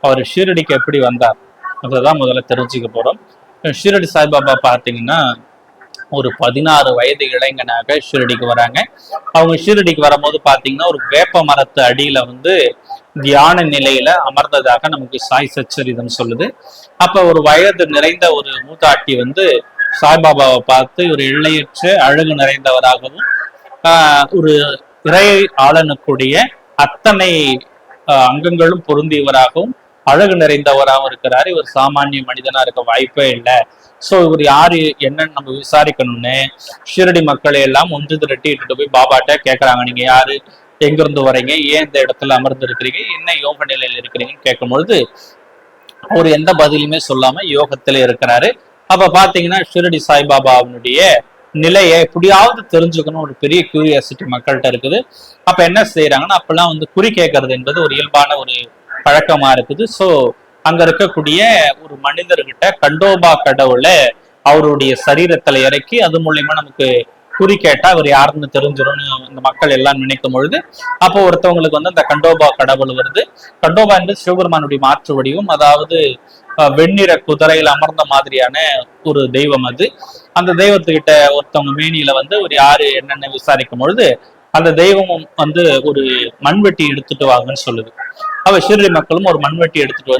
அவர் ஷீரடிக்கு எப்படி வந்தார் அதான் முதல்ல தெரிஞ்சுக்க போறோம். ஷீரடி சாய்பாபா பார்த்தீங்கன்னா ஒரு 16 வயது இளைஞனாக ஷீரடிக்கு வராங்க. அவங்க ஷீரடிக்கு வரும்போது பாத்தீங்கன்னா ஒரு வேப்ப மரத்து அடியில தியான நிலையில அமர்ந்ததாக நமக்கு சாய் சச்சரிதம் சொல்லுது. அப்ப ஒரு வயது நிறைந்த ஒரு மூதாட்டி சாய்பாபாவை பார்த்து ஒரு எல்லையற்ற அழகு நிறைந்தவராகவும் ஒரு இறையை ஆளனுக்குடைய அத்தனை அங்கங்களும் பொருந்தியவராகவும் அழகு நிறைந்தவராகவும் இருக்கிறாரு. இவர் சாமானிய மனிதனா இருக்க வாய்ப்பே இல்லை. சோ இவர் யாரு என்னன்னு நம்ம விசாரிக்கணும்னு ஷீரடி மக்களை எல்லாம் ஒன்று திரட்டி இட்டுட்டு போய் பாபாட்ட கேட்கறாங்க. நீங்க யாரு, எங்க இருந்து வரீங்க, ஏன் இந்த இடத்துல அமர்ந்து இருக்கிறீங்க, என்ன யோக நிலையில இருக்கிறீங்கன்னு கேட்கும் பொழுது அவர் எந்த பதிலுமே சொல்லாம யோகத்துல இருக்கிறாரு. அப்ப பாத்தீங்கன்னா ஷீரடி சாய்பாபாவுடைய நிலையை எப்படியாவது தெரிஞ்சுக்கணும் ஒரு பெரிய கியூரியாசிட்டி மக்கள்கிட்ட இருக்குது. அப்ப என்ன செய்யறாங்கன்னா அப்பெல்லாம் குறி கேட்கறது என்பது ஒரு இயல்பான ஒரு பழக்கமா இருக்குது. சோ அங்க இருக்கக்கூடிய ஒரு மனிதர்கிட்ட கண்டோபா கடவுளை அவருடைய சரீரத்துல இறக்கி அது மூலியமா நமக்கு குறி கேட்டா அவர் யாருன்னு தெரிஞ்சிடும்னு இந்த மக்கள் எல்லாம் நினைக்கும் பொழுது அப்போ ஒருத்தவங்களுக்கு அந்த கண்டோபா கடவுள் வருது. கண்டோபா என்பது சிவபெருமானுடைய மாற்று வடிவம், அதாவது வெண்ணிற குதிரையில் அமர்ந்த மாதிரியான ஒரு தெய்வம் அது. அந்த தெய்வத்துக்கிட்ட ஒருத்தவங்க மேனியில ஒரு யாரு என்னன்னு விசாரிக்கும் பொழுது அந்த தெய்வமும் ஒரு மண்வெட்டி எடுத்துட்டு வாங்கன்னு சொல்லுது. அவ ஷீரடி மக்களும் ஒரு மண்வெட்டி எடுத்துட்டு